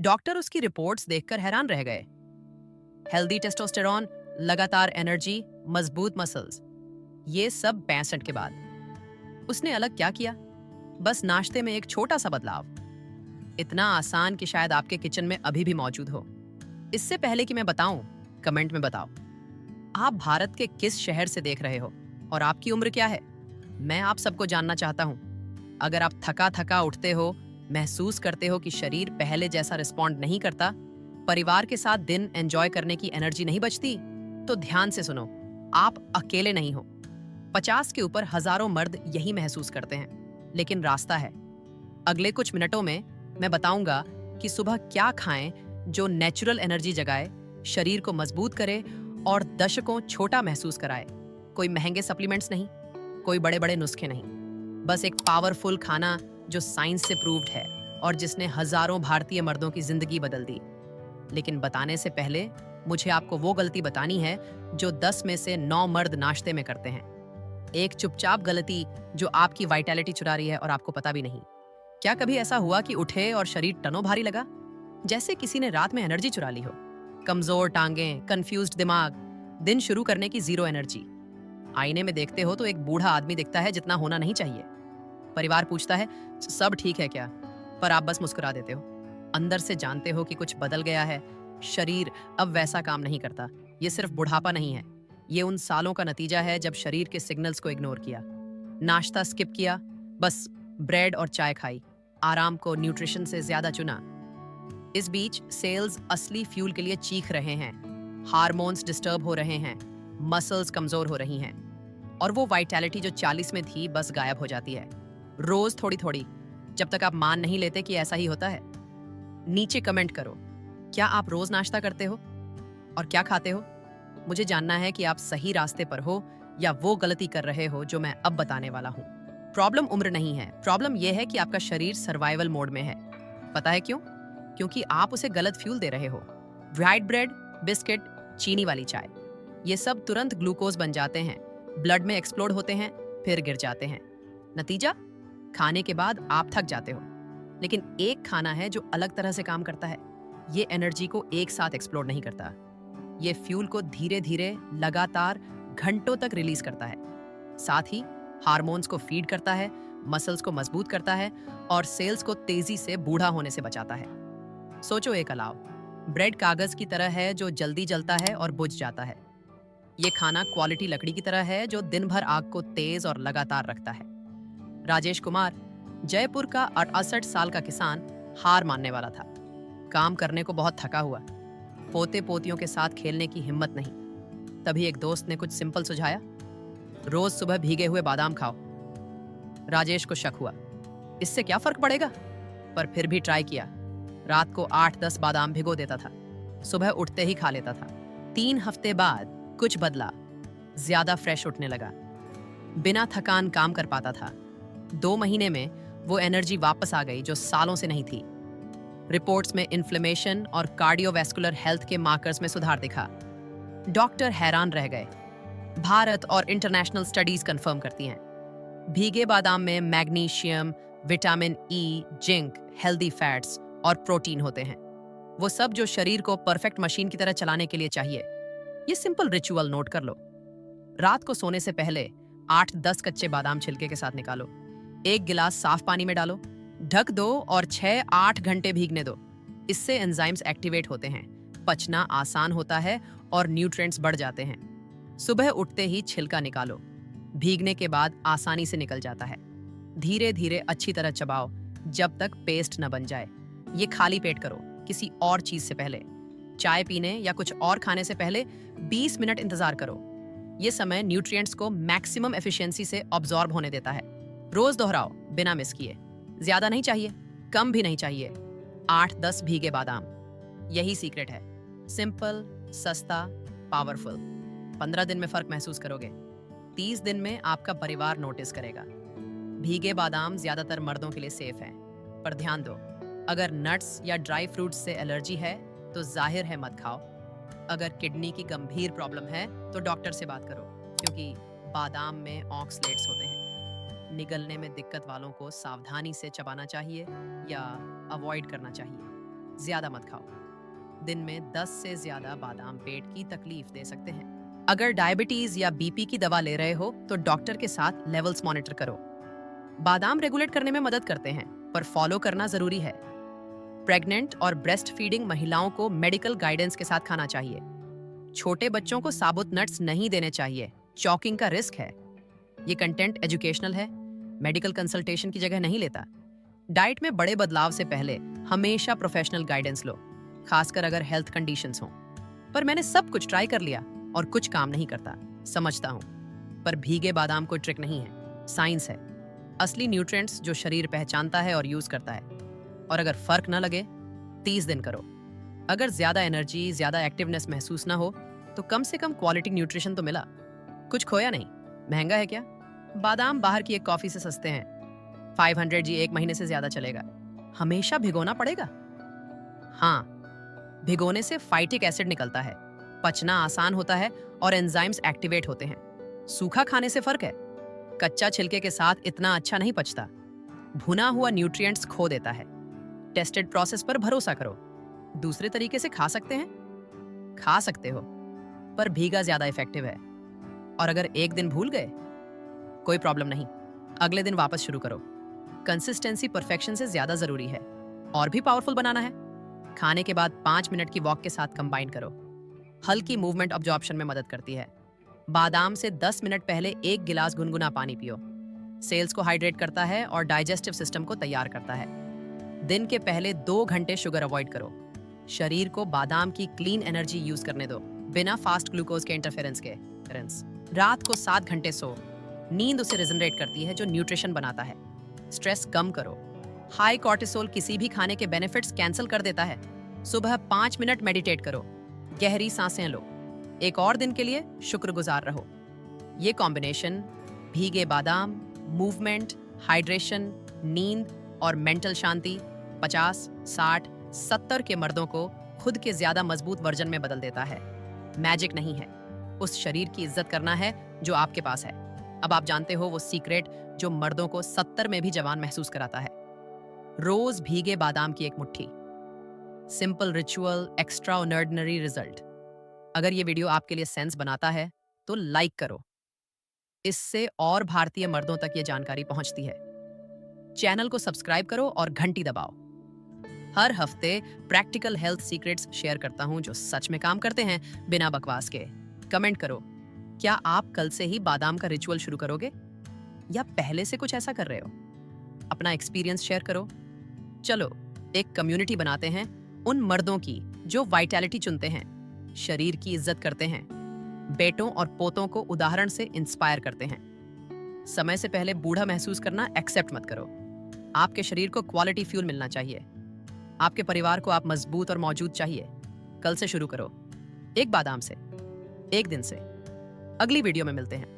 Doctor उसकी reports देखकर हैरान रह गए। हेल्दी टेस्टोस्टेरॉन, लगातार एनर्जी, मजबूत मसल्स, ये सब 65 के बाद। उसने अलग क्या किया? बस नाश्ते में एक छोटा सा बदलाव, इतना आसान कि शायद आपके किचन में अभी भी मौजूद हो। इससे पहले कि मैं बताऊं, कमेंट में बताओ आप भारत के किस शहर से देख रहे हो और आपकी उम्र क्या है। मैं आप सबको जानना चाहता हूं। अगर आप थका थका उठते हो, महसूस करते हो कि शरीर पहले जैसा रिस्पॉन्ड नहीं करता, परिवार के साथ दिन एंजॉय करने की एनर्जी नहीं बचती, तो ध्यान से सुनो, आप अकेले नहीं हो। 50 के ऊपर हजारों मर्द यही महसूस करते हैं, लेकिन रास्ता है। अगले कुछ मिनटों में मैं बताऊंगा कि सुबह क्या खाएं जो नेचुरल एनर्जी जगाए, शरीर को मजबूत करे और दशकों छोटा महसूस कराए। कोई महंगे सप्लीमेंट्स नहीं, कोई बड़े बड़े नुस्खे नहीं, बस एक पावरफुल खाना जो साइंस से प्रूव्ड है और जिसने हजारों भारतीय मर्दों की जिंदगी बदल दी। लेकिन बताने से पहले मुझे आपको वो गलती बतानी है जो 10 में से 9 मर्द नाश्ते में करते हैं। एक चुपचाप गलती जो आपकी वाइटैलिटी चुरा रही है और आपको पता भी नहीं। क्या कभी ऐसा हुआ कि उठे और शरीर टनों भारी लगा, जैसे किसी ने रात में एनर्जी चुरा ली हो? कमजोर टांगें, कंफ्यूज्ड दिमाग, दिन शुरू करने की जीरो एनर्जी। आईने में देखते हो तो एक बूढ़ा आदमी दिखता है जितना होना नहीं चाहिए। परिवार पूछता है सब ठीक है क्या, पर आप बस मुस्कुरा देते हो। अंदर से जानते हो कि कुछ बदल गया है। शरीर अब वैसा काम नहीं करता। ये सिर्फ बुढ़ापा नहीं है, ये उन सालों का नतीजा है जब शरीर के सिग्नल्स को इग्नोर किया, नाश्ता स्किप किया, बस ब्रेड और चाय खाई, आराम को न्यूट्रिशन से ज्यादा चुना। इस बीच सेल्स असली फ्यूल के लिए चीख रहे हैं, हार्मोन्स डिस्टर्ब हो रहे हैं, मसल्स कमजोर हो रही हैं, और वो वाइटैलिटी जो 40 में थी बस गायब हो जाती है। रोज थोड़ी थोड़ी, जब तक आप मान नहीं लेते कि ऐसा ही होता है। नीचे कमेंट करो, क्या आप रोज नाश्ता करते हो और क्या खाते हो? मुझे जानना है कि आप सही रास्ते पर हो या वो गलती कर रहे हो जो मैं अब बताने वाला हूँ। प्रॉब्लम उम्र नहीं है, प्रॉब्लम यह है कि आपका शरीर सर्वाइवल मोड में है। पता है क्यों? क्योंकि आप उसे गलत फ्यूल दे रहे हो। ब्राइट ब्रेड, बिस्किट, चीनी वाली चाय, ये सब तुरंत ग्लूकोज बन जाते हैं, ब्लड में एक्सप्लोड होते हैं, फिर गिर जाते हैं। नतीजा, खाने के बाद आप थक जाते हो। लेकिन एक खाना है जो अलग तरह से काम करता है। ये एनर्जी को एक साथ एक्सप्लोड नहीं करता, ये फ्यूल को धीरे धीरे लगातार घंटों तक रिलीज करता है। साथ ही हार्मोन्स को फीड करता है, मसल्स को मजबूत करता है और सेल्स को तेजी से बूढ़ा होने से बचाता है। सोचो एक अलाव, ब्रेड कागज की तरह है जो जल्दी जलता है और बुझ जाता है। ये खाना क्वालिटी लकड़ी की तरह है जो दिन भर आग को तेज और लगातार रखता है। राजेश कुमार, जयपुर का 68 साल का किसान, हार मानने वाला था। काम करने को बहुत थका हुआ, पोते पोतियों के साथ खेलने की हिम्मत नहीं। तभी एक दोस्त ने कुछ सिंपल सुझाया, रोज सुबह भीगे हुए बादाम खाओ। राजेश को शक हुआ, इससे क्या फर्क पड़ेगा? पर फिर भी ट्राई किया। रात को 8-10 बादाम भिगो देता था, सुबह उठते ही खा लेता था। 3 हफ्ते बाद कुछ बदला, ज्यादा फ्रेश उठने लगा, बिना थकान काम कर पाता था। 2 महीने में वो एनर्जी वापस आ गई जो सालों से नहीं थी। रिपोर्ट्स में इन्फ्लेमेशन और कार्डियोवैस्कुलर हेल्थ के मार्कर्स में सुधार दिखा। डॉक्टर हैरान रह गए। भारत और इंटरनेशनल स्टडीज कंफर्म करती हैं, भीगे बादाम में magnesium, vitamin E, zinc, healthy fats और प्रोटीन होते हैं, वो सब जो शरीर को परफेक्ट मशीन की तरह चलाने के लिए चाहिए। ये सिंपल रिचुअल नोट कर लो। रात को सोने से पहले 8-10 कच्चे बादाम छिलके के साथ निकालो, 1 गिलास साफ पानी में डालो, ढक दो और 6-8 घंटे भीगने दो। इससे एंजाइम्स एक्टिवेट होते हैं, पचना आसान होता है और न्यूट्रिएंट्स बढ़ जाते हैं। सुबह उठते ही छिलका निकालो, भीगने के बाद आसानी से निकल जाता है। धीरे धीरे अच्छी तरह चबाओ जब तक पेस्ट न बन जाए। ये खाली पेट करो, किसी और चीज से पहले। चाय पीने या कुछ और खाने से पहले 20 मिनट इंतजार करो। ये समय न्यूट्रिएंट्स को मैक्सिमम एफिशिएंसी से ऑब्जॉर्ब होने देता है। रोज दोहराओ बिना मिस किए। ज्यादा नहीं चाहिए, कम भी नहीं चाहिए। 8-10 भीगे बादाम, यही सीक्रेट है। सिंपल, सस्ता, पावरफुल। 15 दिन में फर्क महसूस करोगे, 30 दिन में आपका परिवार नोटिस करेगा। भीगे बादाम ज्यादातर मर्दों के लिए सेफ हैं, पर ध्यान दो, अगर नट्स या ड्राई फ्रूट्स से एलर्जी है तो जाहिर है मत खाओ। अगर किडनी की गंभीर प्रॉब्लम है तो डॉक्टर से बात करो, क्योंकि बादाम में ऑक्सलेट्स होते हैं। निगलने में दिक्कत वालों को सावधानी से चबाना चाहिए या अवॉइड करना चाहिए। ज्यादा मत खाओ। दिन में 10 से ज्यादा बादाम पेट की तकलीफ दे सकते हैं। अगर डायबिटीज या बीपी की दवा ले रहे हो तो डॉक्टर के साथ लेवल्स मॉनिटर करो। बादाम रेगुलेट करने में मदद करते हैं, पर फॉलो करना जरूरी है। प्रेग्नेंट और ब्रेस्ट फीडिंग महिलाओं को मेडिकल गाइडेंस के साथ खाना चाहिए। छोटे बच्चों को साबुत नट्स नहीं देने चाहिए, चॉकिंग का रिस्क है। ये कंटेंट एजुकेशनल है, मेडिकल कंसल्टेशन की जगह नहीं लेता। डाइट में बड़े बदलाव से पहले हमेशा प्रोफेशनल गाइडेंस लो, खासकर अगर हेल्थ कंडीशंस हों। पर मैंने सब कुछ ट्राई कर लिया और कुछ काम नहीं करता, समझता हूँ। पर भीगे बादाम कोई ट्रिक नहीं है, साइंस है। असली न्यूट्रिएंट्स जो शरीर पहचानता है और यूज करता है। और अगर फर्क ना लगे, 30 दिन करो। अगर ज्यादा एनर्जी, ज्यादा एक्टिवनेस महसूस ना हो तो कम से कम क्वालिटी न्यूट्रिशन तो मिला, कुछ खोया नहीं। महंगा है क्या? बादाम बाहर की एक कॉफी से सस्ते हैं। 500 जी एक महीने से ज्यादा चलेगा। हमेशा भिगोना पड़ेगा? हाँ, भिगोने से फाइटिक एसिड निकलता है, पचना आसान होता है और एंजाइम्स एक्टिवेट होते हैं। सूखा खाने से फर्क है, कच्चा छिलके के साथ इतना अच्छा नहीं पचता। भुना हुआ न्यूट्रिएंट्स खो देता है। टेस्टेड प्रोसेस पर भरोसा करो। दूसरे तरीके से खा सकते हैं? खा सकते हो, पर भीगा ज्यादा इफेक्टिव है। और अगर एक दिन भूल गए, कोई प्रॉब्लम नहीं, अगले दिन वापस शुरू करो। कंसिस्टेंसी परफेक्शन से ज्यादा जरूरी है। और भी पावरफुल बनाना है? खाने के बाद 5 मिनट की वॉक के साथ कंबाइन करो। हल्की मूवमेंट अब्जॉर्प्शन में मदद करती है। बादाम से 10 मिनट पहले 1 गिलास गुनगुना पानी पियो। सेल्स को हाइड्रेट करता है और डाइजेस्टिव सिस्टम को तैयार करता है। दिन के पहले 2 घंटे शुगर अवॉइड करो। शरीर को बादाम की क्लीन एनर्जी यूज करने दो, बिना फास्ट ग्लूकोज के इंटरफेरेंस के। रात को 7 घंटे सो। नींद उसे रिजनरेट करती है जो न्यूट्रिशन बनाता है। स्ट्रेस कम करो। हाई कॉर्टिसोल किसी भी खाने के बेनिफिट्स कैंसिल कर देता है। सुबह 5 मिनट मेडिटेट करो, गहरी सांसें लो। एक और दिन के लिए शुक्रगुजार रहो। ये कॉम्बिनेशन भीगे बादाम, मूवमेंट, हाइड्रेशन, नींद और मेंटल शांति 50, 60, 70 के मर्दों को खुद के ज्यादा मजबूत वर्जन में बदल देता है। मैजिक नहीं है, उस शरीर की इज्जत करना है जो आपके पास है। अब आप जानते हो वो सीक्रेट जो मर्दों को 70 में भी जवान महसूस कराता है। रोज भीगे बादाम की एक मुट्ठी। Simple ritual, extra ordinary result. अगर ये वीडियो आपके लिए सेंस बनाता है तो लाइक करो। इससे और भारतीय मर्दों तक ये जानकारी पहुंचती है। चैनल को सब्सक्राइब करो और घंटी दबाओ। हर हफ्ते प्रैक्टिकल हेल्थ सीक्रेट्स शेयर करता हूं जो सच में काम करते हैं, बिना बकवास के। कमेंट करो, क्या आप कल से ही बादाम का रिचुअल शुरू करोगे या पहले से कुछ ऐसा कर रहे हो? अपना एक्सपीरियंस शेयर करो। चलो एक कम्युनिटी बनाते हैं उन मर्दों की जो वाइटैलिटी चुनते हैं, शरीर की इज्जत करते हैं, बेटों और पोतों को उदाहरण से इंस्पायर करते हैं। समय से पहले बूढ़ा महसूस करना एक्सेप्ट मत करो। आपके शरीर को क्वालिटी फ्यूल मिलना चाहिए। आपके परिवार को आप मजबूत और मौजूद चाहिए। कल से शुरू करो, एक बादाम से, एक दिन से। अगली वीडियो में मिलते हैं।